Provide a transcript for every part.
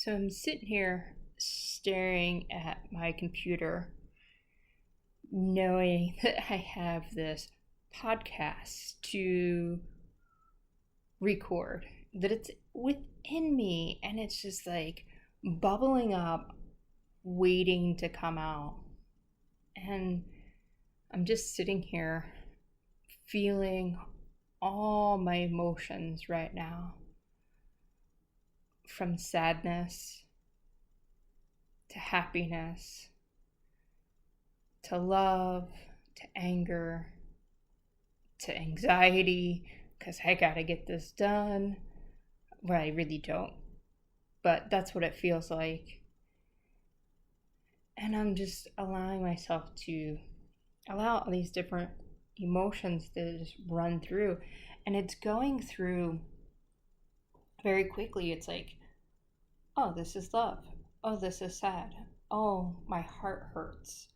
So I'm sitting here staring at my computer, knowing that I have this podcast to record, that it's within me, and it's just like bubbling up, waiting to come out. And I'm just sitting here feeling all my emotions right now, from sadness to happiness to love to anger to anxiety, because I gotta get this done. Well, I really don't, but that's what it feels like. And I'm just allowing myself to allow all these different emotions to just run through. And it's going through very quickly. It's like, oh, this is love. Oh, this is sad. Oh, my heart hurts.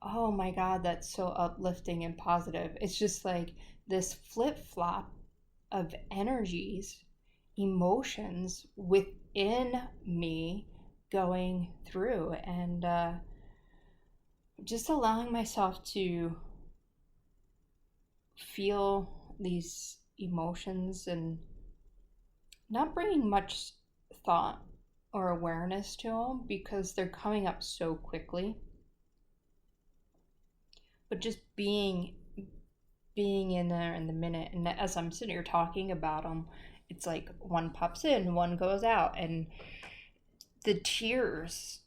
Oh my God, that's so uplifting and positive. It's just like this flip flop of energies, emotions within me going through, and just allowing myself to feel these emotions and not bringing much thought or awareness to them because they're coming up so quickly, but just being in there in the minute. And as I'm sitting here talking about them, it's like one pops in, one goes out, and the tears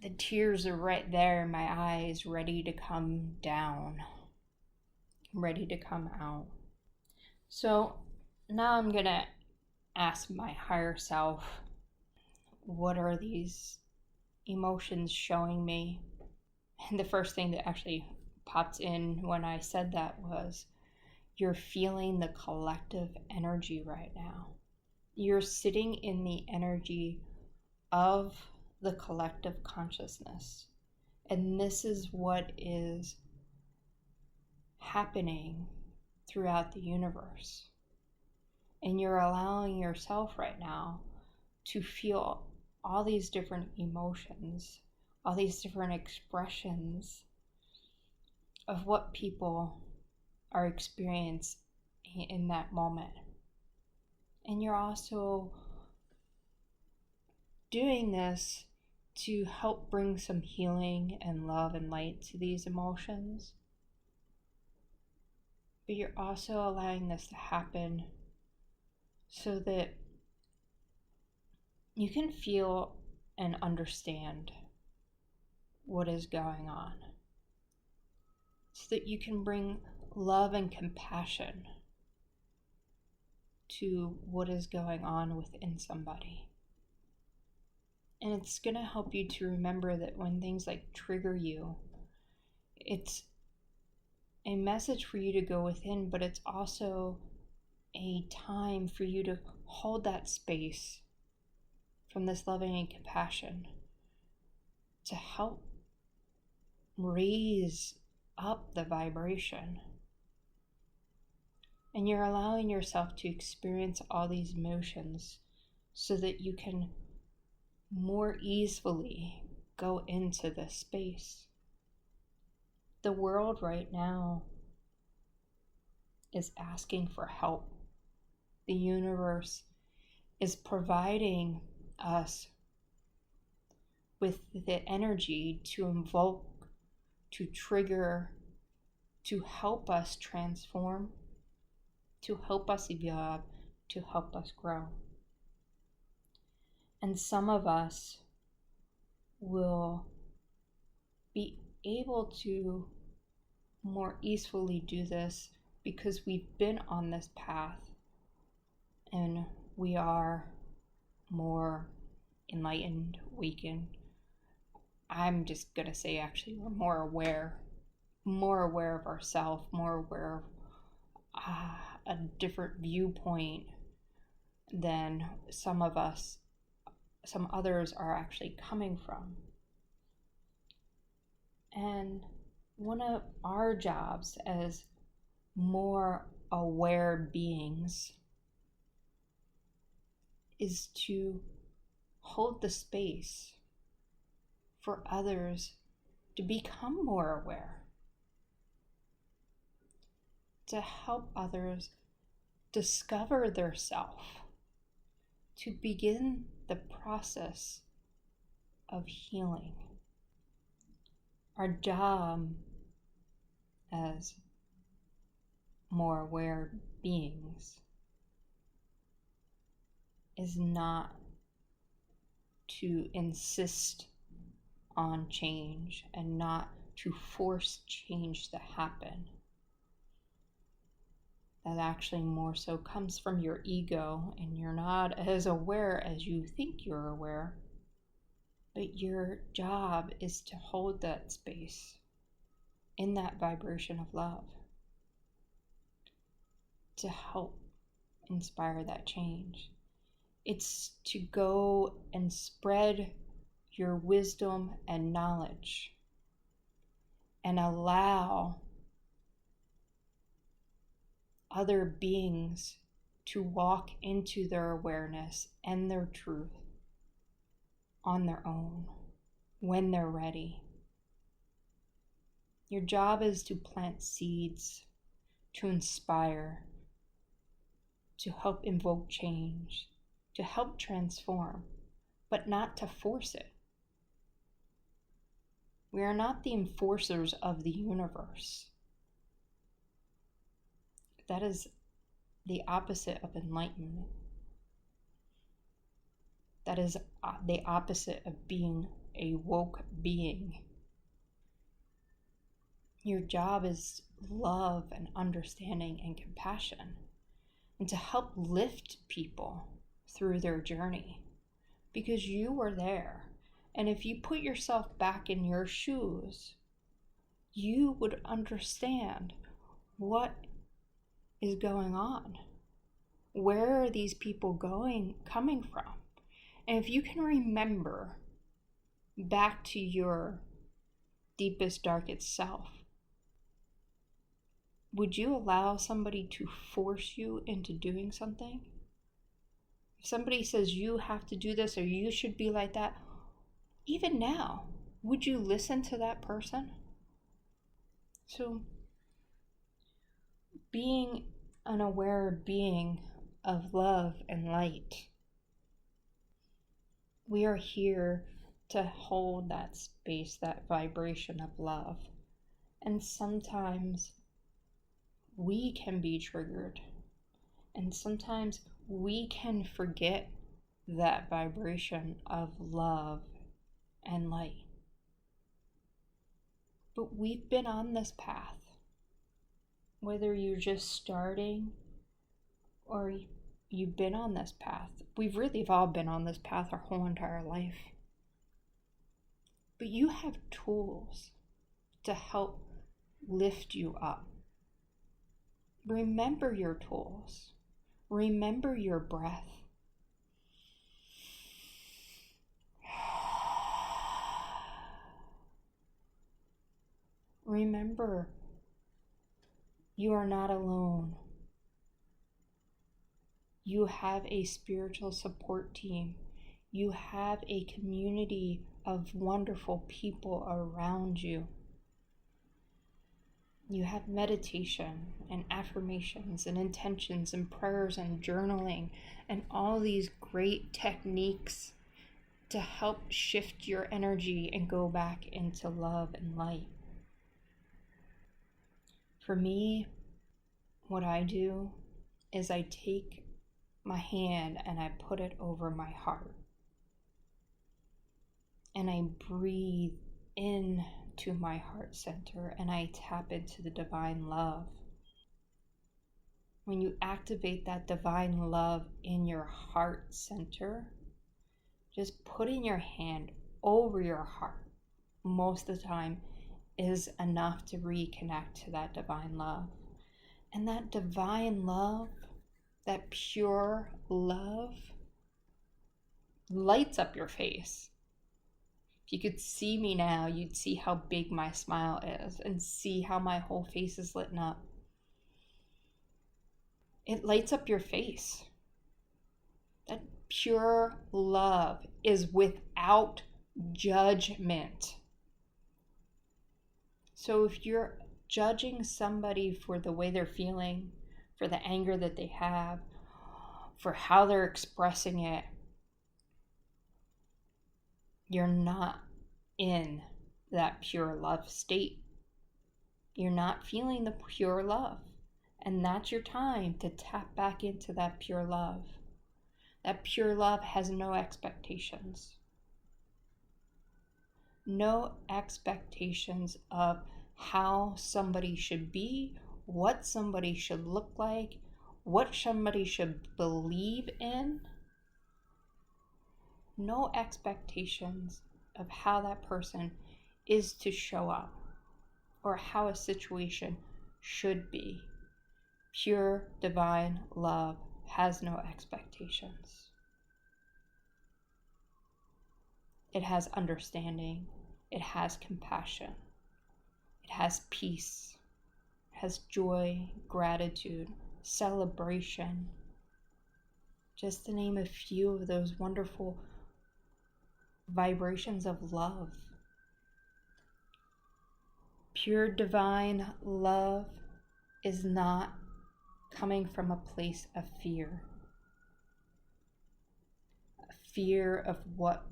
are right there in my eyes, ready to come down, ready to come out. So now I'm gonna ask my higher self, what are these emotions showing me? And the first thing that actually popped in when I said that was, you're feeling the collective energy right now. You're sitting in the energy of the collective consciousness. And this is what is happening throughout the universe. And you're allowing yourself right now to feel all these different emotions, all these different expressions of what people are experiencing in that moment. And you're also doing this to help bring some healing and love and light to these emotions. But you're also allowing this to happen so that you can feel and understand what is going on, so that you can bring love and compassion to what is going on within somebody. And it's going to help you to remember that when things like trigger you, it's a message for you to go within, but it's also a time for you to hold that space from this loving and compassion to help raise up the vibration. And you're allowing yourself to experience all these emotions so that you can more easily go into this space. The world right now is asking for help. The universe is providing us with the energy to invoke, to trigger, to help us transform, to help us evolve, to help us grow. And some of us will be able to more easily do this because we've been on this path and we are more enlightened, awakened. I'm just gonna say, actually, we're more aware of ourselves, more aware of a different viewpoint than some others are actually coming from. And one of our jobs as more aware beings is to hold the space for others to become more aware, to help others discover their self, to begin the process of healing. Our job as more aware beings is not to insist on change and not to force change to happen. That actually more so comes from your ego, and you're not as aware as you think you're aware. But your job is to hold that space in that vibration of love to help inspire that change. It's to go and spread your wisdom and knowledge and allow other beings to walk into their awareness and their truth on their own when they're ready. Your job is to plant seeds, to inspire, to help invoke change, to help transform, but not to force it. We are not the enforcers of the universe. That is the opposite of enlightenment. That is the opposite of being a woke being. Your job is love and understanding and compassion, and to help lift people through their journey, because you were there. And if you put yourself back in your shoes, you would understand what is going on. Where are these people coming from? And if you can remember back to your deepest, darkest self, would you allow somebody to force you into doing something? If somebody says you have to do this or you should be like that, even now, would you listen to that person? So, being an aware being of love and light, we are here to hold that space, that vibration of love. And sometimes we can be triggered, and sometimes we can forget that vibration of love and light. But we've been on this path. Whether you're just starting or you've been on this path, we've really all been on this path our whole entire life. But you have tools to help lift you up. Remember your tools. Remember your breath. Remember, you are not alone. You have a spiritual support team. You have a community of wonderful people around you. You have meditation and affirmations and intentions and prayers and journaling and all these great techniques to help shift your energy and go back into love and light. For me, what I do is I take my hand and I put it over my heart. And I breathe in to my heart center and I tap into the divine love. When you activate that divine love in your heart center, just putting your hand over your heart most of the time is enough to reconnect to that divine love. And that divine love, that pure love, lights up your face. If you could see me now, you'd see how big my smile is and see how my whole face is lit up. It lights up your face. Pure love is without judgment. So if you're judging somebody for the way they're feeling, for the anger that they have, for how they're expressing it, you're not in that pure love state. You're not feeling the pure love. And that's your time to tap back into that pure love. That pure love has no expectations. No expectations of how somebody should be, what somebody should look like, what somebody should believe in. No expectations of how that person is to show up or how a situation should be. Pure divine love has no expectations. It has understanding. It has compassion. It has peace. It has joy, gratitude, celebration. Just to name a few of those wonderful vibrations of love. Pure divine love is not coming from a place of fear. A fear of what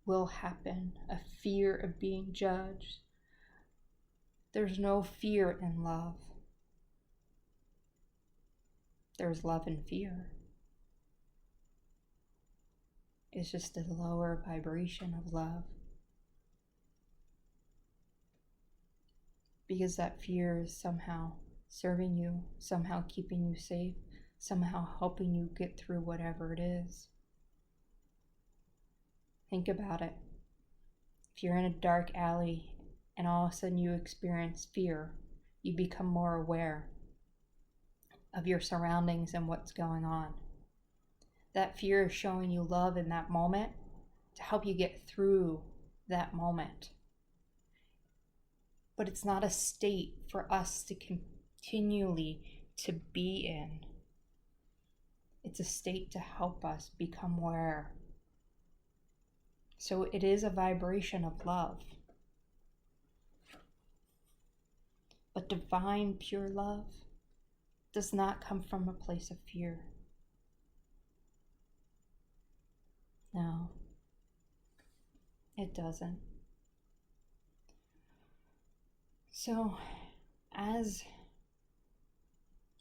will happen, a fear of being judged. There's no fear in love. There's love and fear. It's just a lower vibration of love. Because that fear is somehow serving you, somehow keeping you safe, somehow helping you get through whatever it is. Think about it. If you're in a dark alley and all of a sudden you experience fear, you become more aware of your surroundings and what's going on. That fear is showing you love in that moment to help you get through that moment. But it's not a state for us to continually to be in. It's a state to help us become aware. So it is a vibration of love. But divine pure love does not come from a place of fear. No, it doesn't. So as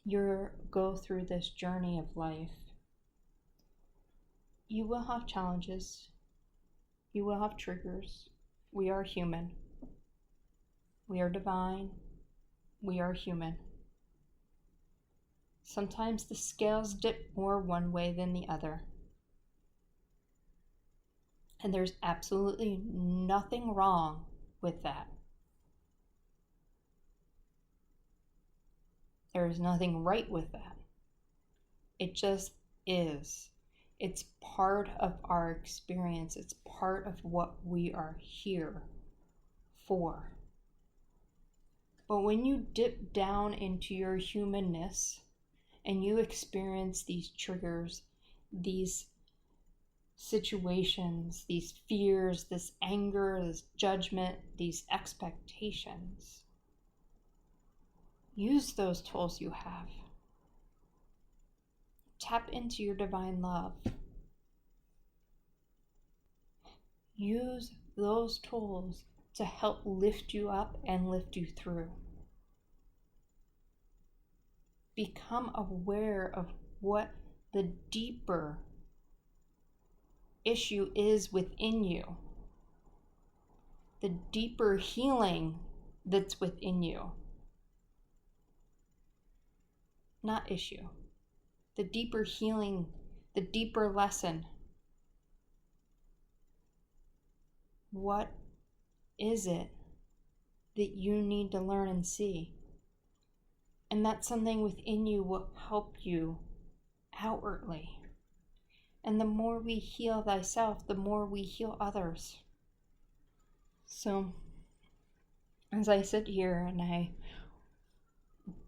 you go through this journey of life, you will have challenges. You will have triggers. We are human. We are divine. We are human. Sometimes the scales dip more one way than the other. And there's absolutely nothing wrong with that. There is nothing right with that. It just is. It's part of our experience. It's part of what we are here for. But when you dip down into your humanness and you experience these triggers, these situations, these fears, this anger, this judgment, these expectations, use those tools you have. Tap into your divine love. Use those tools to help lift you up and lift you through. Become aware of what the deeper issue is within you. The deeper healing that's within you. Not issue. The deeper healing, the deeper lesson. What is it that you need to learn and see? And that something within you will help you outwardly. And the more we heal thyself, the more we heal others. So, as I sit here and I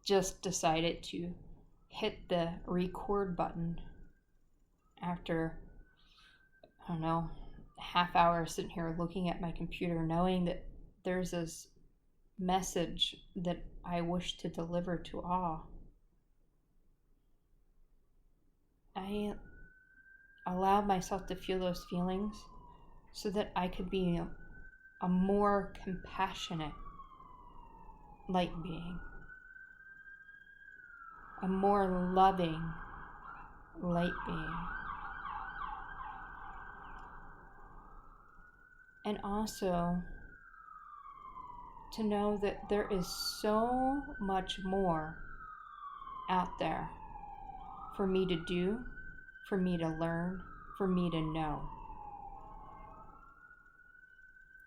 just decided to hit the record button after I don't know, half hour sitting here looking at my computer, knowing that there's this message that I wish to deliver to all. I allowed myself to feel those feelings so that I could be a more compassionate light being, a more loving light being. And also to know that there is so much more out there for me to do, for me to learn, for me to know.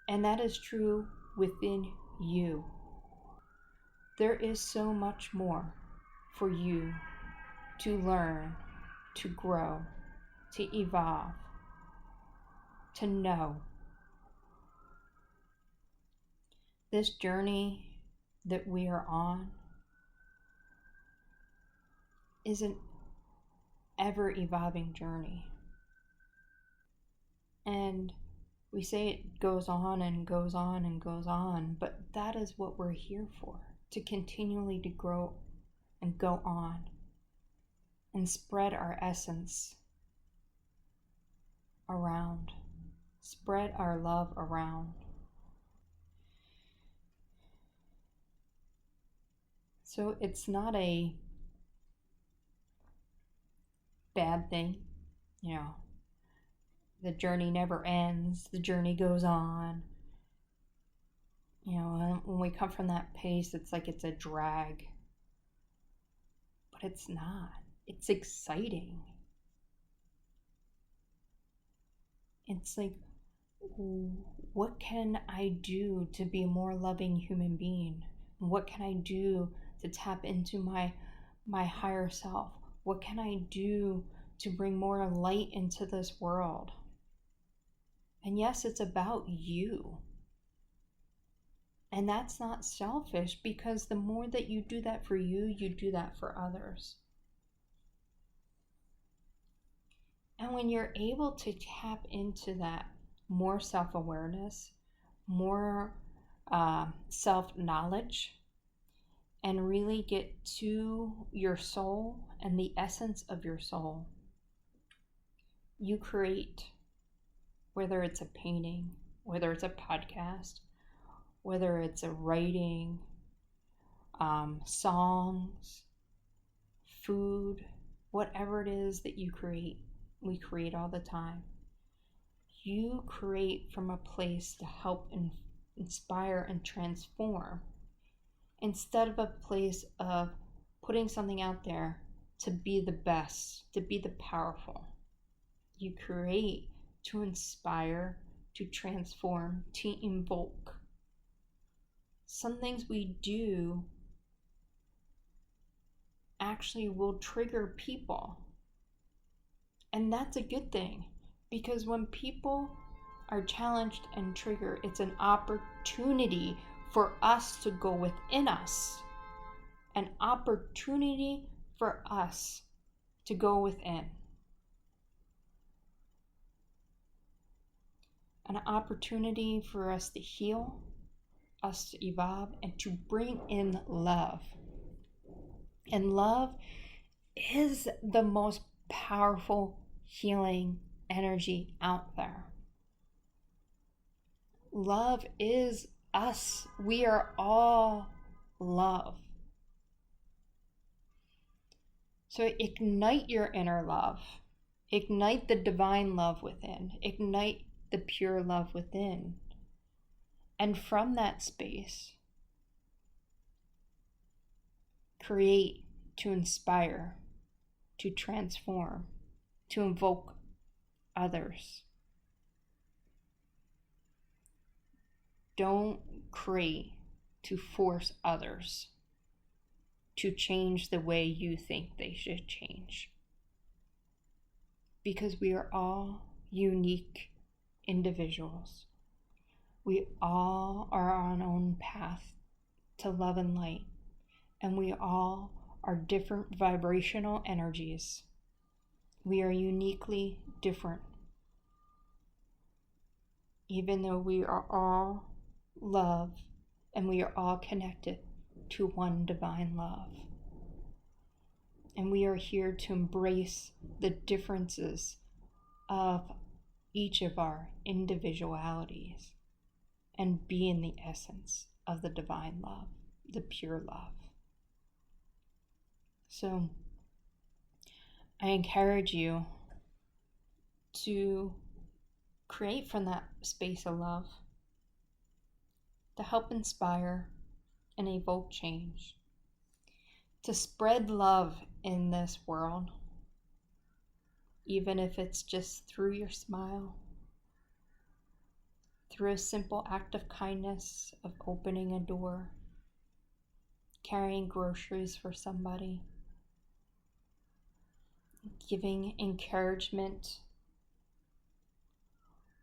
And that is true within you. There is so much more for you to learn, to grow, to evolve, to know. This journey that we are on is an ever-evolving journey. And we say it goes on and goes on and goes on, but that is what we're here for, to continually to grow and go on and spread our essence around, spread our love around. So it's not a bad thing, the journey never ends, the journey goes on. When we come from that pace, it's like it's a drag. But it's not. It's exciting. It's like, what can I do to be a more loving human being? What can I do to tap into my higher self? What can I do to bring more light into this world? And yes, it's about you. And that's not selfish, because the more that you do that for you, you do that for others. And when you're able to tap into that more self-awareness, more self-knowledge, and really get to your soul and the essence of your soul, you create, whether it's a painting, whether it's a podcast, whether it's a writing, songs, food, whatever it is that you create, we create all the time. You create from a place to help inspire and transform, instead of a place of putting something out there to be the best, to be the powerful. You create to inspire, to transform, to invoke. Some things we do actually will trigger people. And that's a good thing, because when people are challenged and triggered, it's an opportunity for us to go within us. An opportunity for us to go within. An opportunity for us to heal, us to evolve, and to bring in love. And love is the most powerful healing energy out there. Love is us. We are all love. So ignite your inner love. Ignite the divine love within. Ignite the pure love within. And from that space, create to inspire, to transform, to invoke others. Don't create to force others to change the way you think they should change. Because we are all unique individuals. We all are on our own path to love and light. And we all are different vibrational energies. We are uniquely different. even though we are all love and we are all connected to one divine love. And we are here to embrace the differences of each of our individualities and be in the essence of the divine love, the pure love. So I encourage you to create from that space of love to help inspire and evoke change, to spread love in this world, even if it's just through your smile, through a simple act of kindness, of opening a door, carrying groceries for somebody, giving encouragement,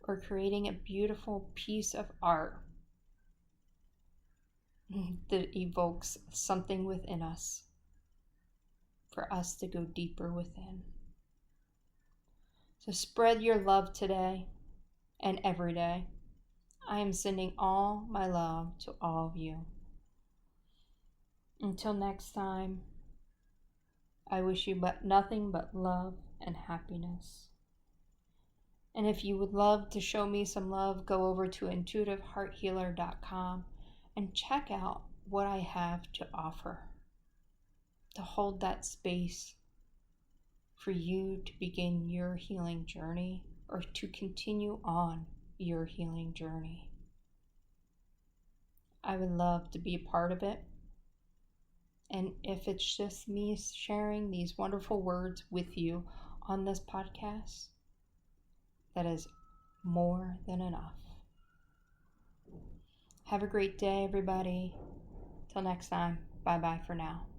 or creating a beautiful piece of art that evokes something within us for us to go deeper within. So spread your love today and every day. I am sending all my love to all of you. Until next time, I wish you nothing but love and happiness. And if you would love to show me some love, go over to intuitivehearthealer.com and check out what I have to offer to hold that space for you to begin your healing journey or to continue on your healing journey. I would love to be a part of it. And if it's just me sharing these wonderful words with you on this podcast, that is more than enough. Have a great day, everybody. Till next time, bye-bye for now.